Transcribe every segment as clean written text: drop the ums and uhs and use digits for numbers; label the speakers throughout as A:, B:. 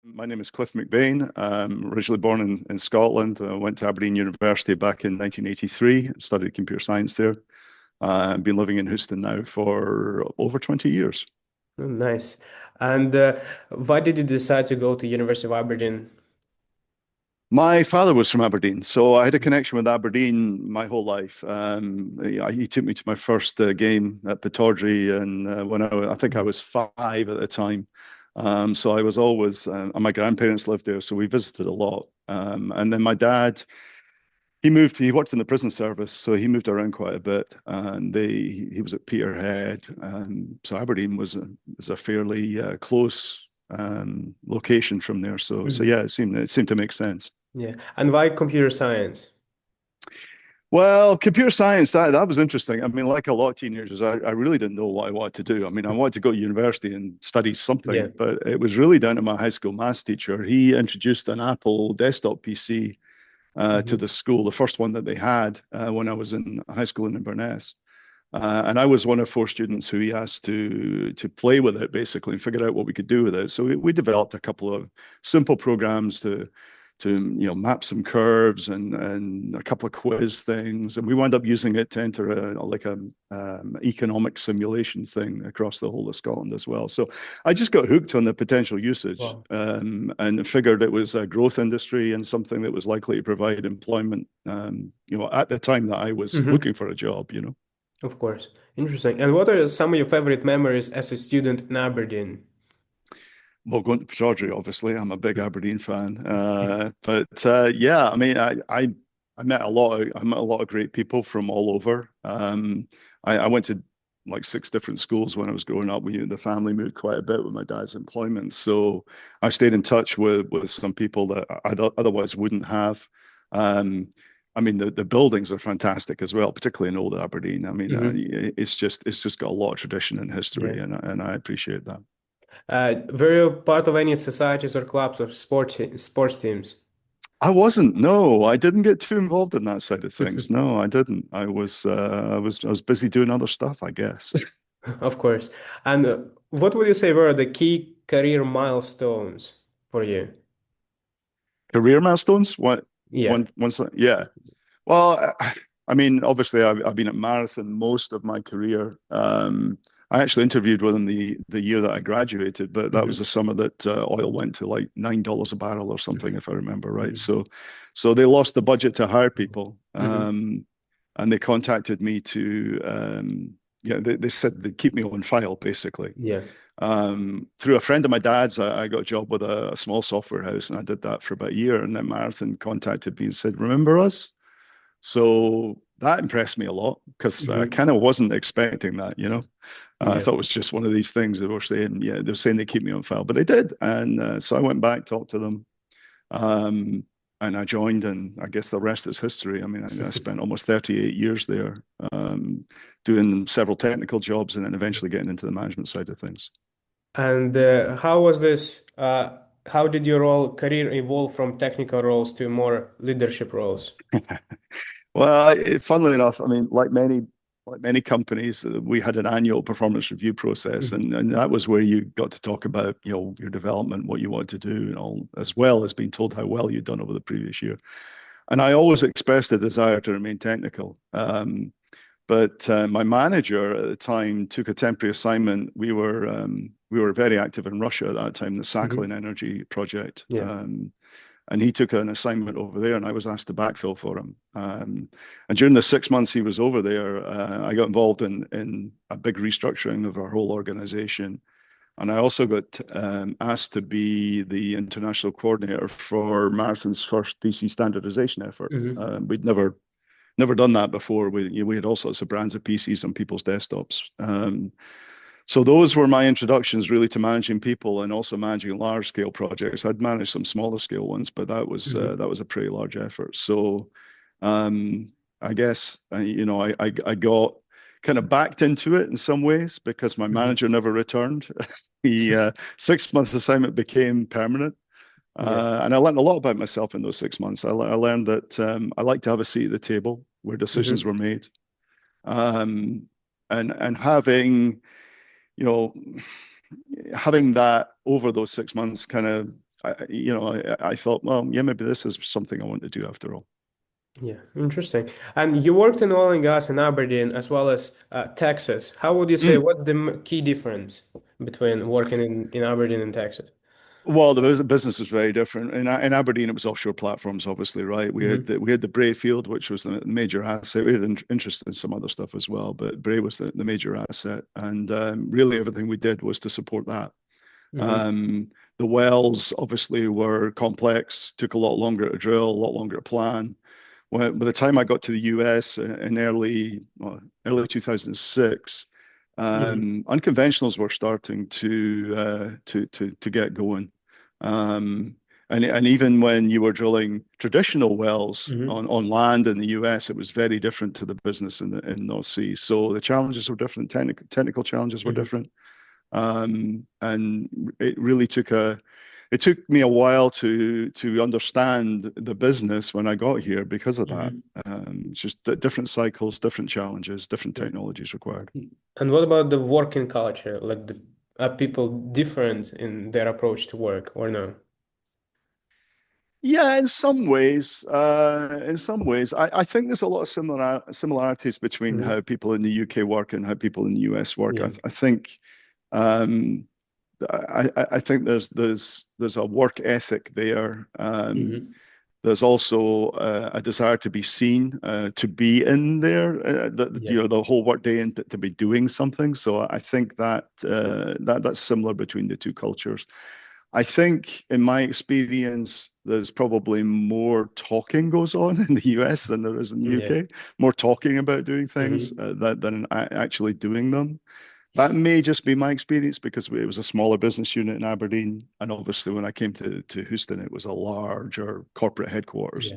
A: My name is Cliff McBain. I'm originally born in Scotland. I went to Aberdeen University back in 1983, studied computer science there. I've been living in Houston now for over 20 years.
B: Oh, nice. And why did you decide to go to University of Aberdeen?
A: My father was from Aberdeen, so I had a connection with Aberdeen my whole life. He took me to my first game at Pittodrie, and I think I
B: Mhm.
A: was 5 at the time. So I was always, and my grandparents lived there, so we visited a lot. And then my dad, he worked in the prison service, so he moved around quite a bit, and he was at Peterhead, so Aberdeen was a fairly close location from there. So
B: Mhm.
A: yeah, it seemed to make sense.
B: Yeah. And why computer science?
A: Well, computer science, that was interesting. I mean, like a lot of teenagers, I really didn't know what I wanted to do. I mean, I wanted to go to university and study
B: Yeah.
A: something, but it was really down to my high school maths teacher. He introduced an Apple desktop PC to
B: Hmm.
A: the school, the first one that they had when I was in high school in Inverness. And I was one of 4 students who he asked to play with it basically and figure out what we could do with it. So we developed a couple of simple programs to map some curves and a couple of quiz things, and we wound up using it to enter a economic simulation thing across the whole of Scotland as well. So I just got hooked on the potential usage,
B: Wow.
A: and figured it was a growth industry and something that was likely to provide employment. At the time that I was
B: Hmm.
A: looking for a job.
B: Of course. Interesting. And what are some of your favorite memories as a student in Aberdeen?
A: Well, going to Pittodrie, obviously, I'm a big Aberdeen fan. But yeah, I mean, I met a lot of great people from all over. I went to like 6 different schools when I was growing up. The family moved quite a bit with my dad's employment, so I stayed in touch with some people that I otherwise wouldn't have. Um, I mean, the buildings are fantastic as well, particularly in old Aberdeen. I mean,
B: Hmm.
A: it's just got a lot of tradition and history,
B: Yeah.
A: and I appreciate that.
B: Were you part of any societies or clubs or sports teams?
A: I wasn't. No, I didn't get too involved in that side of things. No, I didn't. I was busy doing other stuff, I guess.
B: Of course. And what would you say were the key career milestones for you?
A: Career milestones? What?
B: Yeah.
A: Yeah. Well, I mean, obviously, I've been at Marathon most of my career. I actually interviewed with them the year that I graduated, but that was
B: Hmm.
A: the summer that oil went to like $9 a barrel or something, if I remember right.
B: Hmm.
A: So they lost the budget to hire people,
B: Hmm.
A: and they contacted me to, yeah, they said they'd keep me on file, basically.
B: Yeah.
A: Through a friend of my dad's, I got a job with a small software house, and I did that for about a year. And then Marathon contacted me and said, "Remember us?" So that impressed me a lot because I
B: Hmm.
A: kind of wasn't expecting that. I
B: Yeah.
A: thought it was just one of these things they were saying, yeah, they're saying they keep me on file, but they did. And so I went back, talked to them, um, and I joined, and I guess the rest is history. I mean, I spent almost 38 years there, um, doing several technical jobs and then eventually getting into the management side of things.
B: And how was this? How did your role career evolve from technical roles to more leadership roles?
A: Well, funnily enough, I mean, like many companies, we had an annual performance review process,
B: Hmm.
A: and that was where you got to talk about your development, what you want to do, and all, as well as being told how well you'd done over the previous year. And I always expressed a desire to remain technical. But my manager at the time took a temporary assignment. We were very active in Russia at that time, the
B: Hmm.
A: Sakhalin energy project.
B: Yeah.
A: And he took an assignment over there, and I was asked to backfill for him. And during the 6 months he was over there, I got involved in a big restructuring of our whole organization. And I also got asked to be the international coordinator for Marathon's first PC standardization effort.
B: Hmm.
A: We'd never done that before. We had all sorts of brands of PCs on people's desktops. So those were my introductions really to managing people and also managing large scale projects. I'd managed some smaller scale ones, but
B: Hmm.
A: that was a pretty large effort. So um, I guess I got kind of backed into it in some ways because my
B: Hmm.
A: manager never returned. The 6 month assignment became permanent.
B: Yeah.
A: And I learned a lot about myself in those 6 months. I learned that I like to have a seat at the table where decisions
B: Hmm.
A: were made, um, and you know having that over those 6 months kind of I thought, well, yeah, maybe this is something I want to do after all.
B: Yeah, interesting. And you worked in oil and gas in Aberdeen as well as Texas. How would you say
A: Mm.
B: what's the key difference between working in Aberdeen and Texas?
A: Well, the business is very different. In Aberdeen, it was offshore platforms, obviously, right?
B: Hmm.
A: We had the Bray field, which was the major asset. We had interest in some other stuff as well, but Bray was the major asset, and really everything we did was to support that.
B: Hmm.
A: Um, the wells obviously were complex, took a lot longer to drill, a lot longer to plan. By the time I got to the US in early 2006,
B: Hmm.
A: unconventionals were starting to get going. Um, and even when you were drilling traditional wells
B: Hmm.
A: on land in the US, it was very different to the business in North Sea. So the challenges were different, technical challenges were
B: Hmm.
A: different. And it really it took me a while to understand the business when I got here because of that.
B: Hmm.
A: It's just different cycles, different challenges, different
B: Yeah.
A: technologies required.
B: And what about the working culture? Like are people different in their approach to work or no?
A: Yeah, in some ways, I think there's a lot of similarities between
B: Hmm.
A: how people in the UK work and how people in the US work.
B: Yeah.
A: I think um, I think there's a work ethic there.
B: Hmm.
A: There's also a desire to be seen, to be in there,
B: Yeah.
A: the whole workday and to be doing something. So I think that's similar between the two cultures. I think, in my experience, there's probably more talking goes on in the US than there is in the
B: Yeah.
A: UK. More talking about doing things
B: Hmm.
A: than actually doing them. That may just be my experience because it was a smaller business unit in Aberdeen, and obviously when I came to Houston, it was a larger corporate headquarters.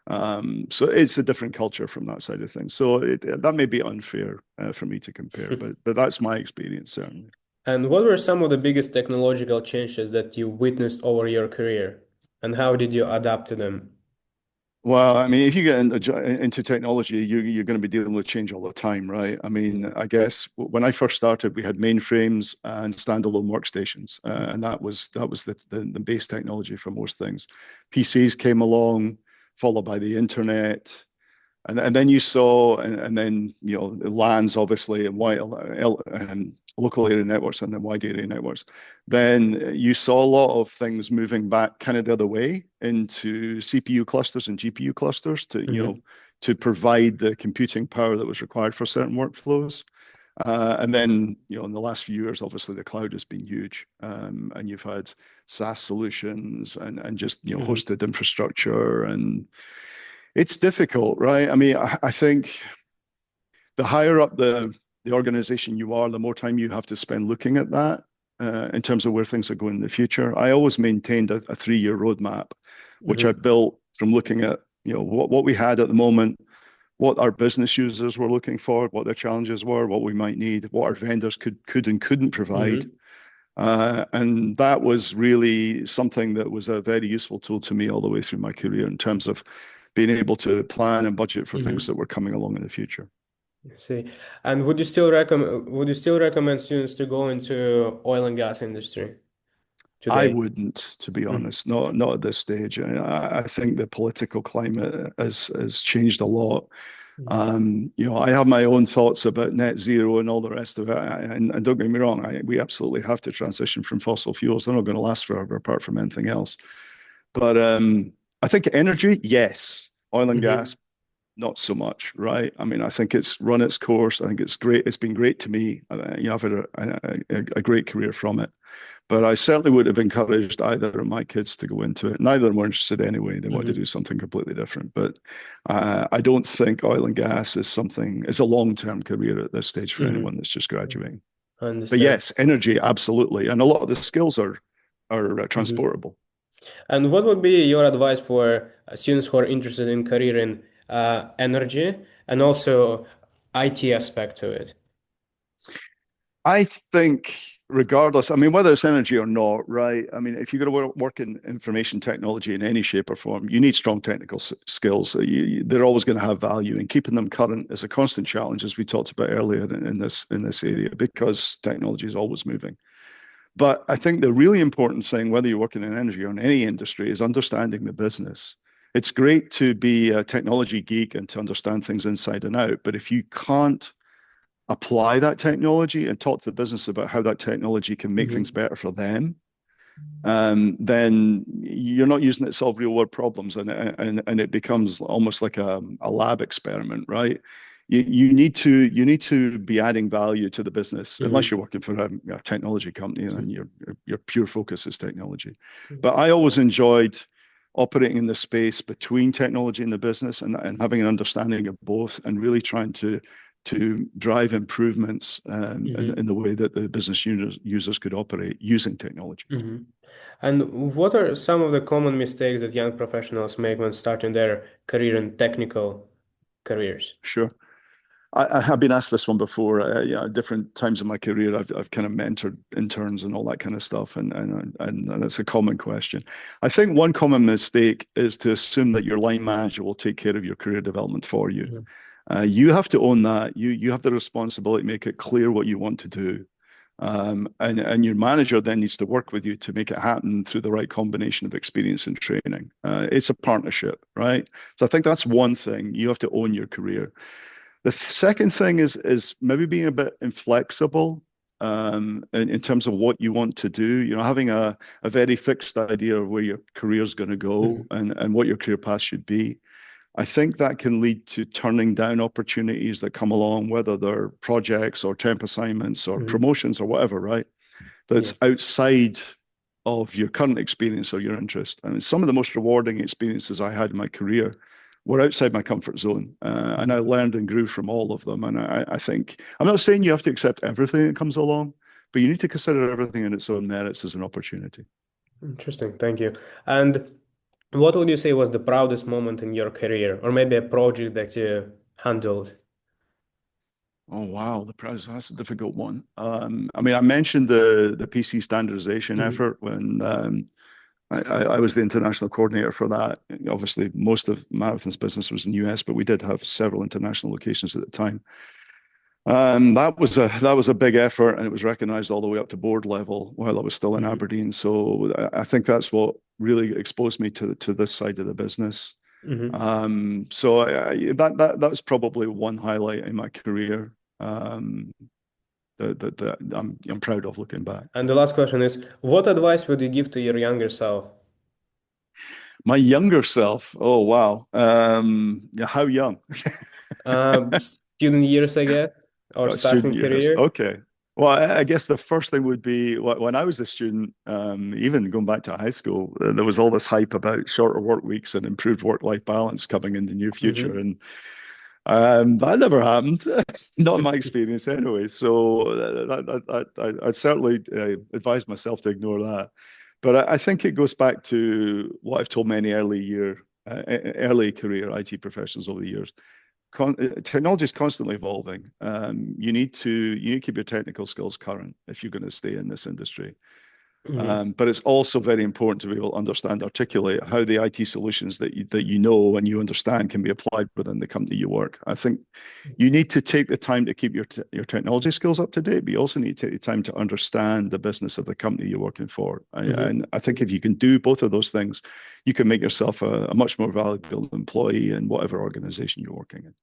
B: Yeah.
A: So it's a different culture from that side of things. So that may be unfair for me to compare, but that's my experience certainly.
B: And what were some of the biggest technological changes that you witnessed over your career, and how did you adapt to them?
A: Well, I mean, if you get into technology, you're going to be dealing with change all the time, right? I mean,
B: Yeah.
A: I guess when I first started, we had mainframes and standalone workstations, and that was the base technology for most things. PCs came along, followed by the internet, and then you saw, and then the LANs obviously, and local area networks, and then wide area networks. Then you saw a lot of things moving back kind of the other way into CPU clusters and GPU clusters
B: Hmm.
A: to provide the computing power that was required for certain workflows. And then, in the last few years, obviously the cloud has been huge, and you've had SaaS solutions and just
B: Hmm.
A: hosted infrastructure, and it's difficult, right? I mean, I think the higher up the organization you are, the more time you have to spend looking at that in terms of where things are going in the future. I always maintained a 3-year roadmap, which I
B: Hmm.
A: built from looking at what we had at the moment, what our business users were looking for, what their challenges were, what we might need, what our vendors could and couldn't provide.
B: Hmm.
A: And that was really something that was a very useful tool to me all the way through my career in terms of being able to plan and budget for things
B: Hmm.
A: that were coming along in the future.
B: I see. And would you still recommend students to go into oil and gas industry
A: I
B: today?
A: wouldn't, to be
B: Mhm.
A: honest, not at this stage. I think the political climate has changed a lot.
B: Yeah.
A: I have my own thoughts about net zero and all the rest of it. And don't get me wrong, we absolutely have to transition from fossil fuels. They're not going to last forever, apart from anything else. But I think energy, yes. Oil and
B: Hmm.
A: gas, not so much, right? I mean, I think it's run its course. I think it's great. It's been great to me. I've had a great career from it. But I certainly would have encouraged either of my kids to go into it. Neither of them were interested anyway. They wanted to do
B: Hmm.
A: something completely different. But I don't think oil and gas is a long-term career at this stage for
B: Hmm.
A: anyone that's just graduating.
B: I
A: But
B: understand.
A: yes, energy, absolutely. And a lot of the skills are
B: Hmm.
A: transportable.
B: And what would be your advice for students who are interested in career in energy and also IT aspect to it?
A: I think, regardless, I mean, whether it's energy or not, right? I mean, if you're going to work in information technology in any shape or form, you need strong technical skills. They're always going to have value, and keeping them current is a constant challenge, as we talked about earlier in this area, because technology is always moving. But I think the really important thing, whether you're working in energy or in any industry, is understanding the business. It's great to be a technology geek and to understand things inside and out, but if you can't apply that technology and talk to the business about how that technology can make things
B: Hmm.
A: better for them, then you're not using it to solve real world problems, and it becomes almost like a lab experiment, right? You need to be adding value to the business, unless
B: Hmm.
A: you're working for a technology company, and then your pure focus is technology. But I always enjoyed operating in the space between technology and the business, and having an understanding of both, and really trying to drive improvements in
B: Hmm.
A: the way that the business users could operate using technology.
B: Hmm. And what are some of the common mistakes that young professionals make when starting their career in technical careers?
A: Sure. I have been asked this one before. Yeah, at different times in my career, I've kind of mentored interns and all that kind of stuff, and it's a common question. I think one common mistake is to assume that your line manager will take care of your career development for you.
B: Mhm.
A: You have to own that. You have the responsibility to make it clear what you want to do. And your manager then needs to work with you to make it happen through the right combination of experience and training. It's a partnership, right? So I think that's one thing. You have to own your career. The second thing is maybe being a bit inflexible in terms of what you want to do. You know, having a very fixed idea of where your career is going to go,
B: Mhm.
A: and what your career path should be. I think that can lead to turning down opportunities that come along, whether they're projects or temp assignments or
B: Mhm.
A: promotions or whatever, right?
B: Yeah.
A: That's outside of your current experience or your interest. I mean, some of the most rewarding experiences I had in my career were outside my comfort zone, and I
B: Mhm.
A: learned and grew from all of them. And I think I'm not saying you have to accept everything that comes along, but you need to consider everything in its own merits as an opportunity.
B: Interesting. Thank you. And what would you say was the proudest moment in your career, or maybe a project that you handled?
A: Oh wow, the prize, that's a difficult one. I mean, I mentioned the PC standardization
B: Mhm.
A: effort when I was the international coordinator for that. Obviously, most of Marathon's business was in the US, but we did have several international locations at the time. That was a big effort, and it was recognized all the way up to board level while I was still in
B: Mhm.
A: Aberdeen. So I think that's what really exposed me to this side of the business.
B: Mhm.
A: That was probably one highlight in my career, um, that I'm proud of looking back.
B: And the last question is, what advice would you give to your younger self?
A: My younger self, oh wow, yeah, how young?
B: Student years, I guess, or starting
A: Student years.
B: career?
A: Okay. Well, I guess the first thing would be when I was a student, even going back to high school, there was all this hype about shorter work weeks and improved work-life balance coming in the near future,
B: Hmm.
A: and that never happened, not in my experience anyway. So I certainly advise myself to ignore that. But I think it goes back to what I've told many early career IT professionals over the years. Technology is constantly evolving. You need to keep your technical skills current if you're going to stay in this industry.
B: Hmm.
A: But it's also very important to be able to understand, articulate how the IT solutions that you know and you understand can be applied within the company you work. I think you need to take the time to keep your technology skills up to date, but you also need to take the time to understand the business of the company you're working for.
B: Hmm.
A: And I think if you can do both of those things, you can make yourself a much more valuable employee in whatever organization you're working in.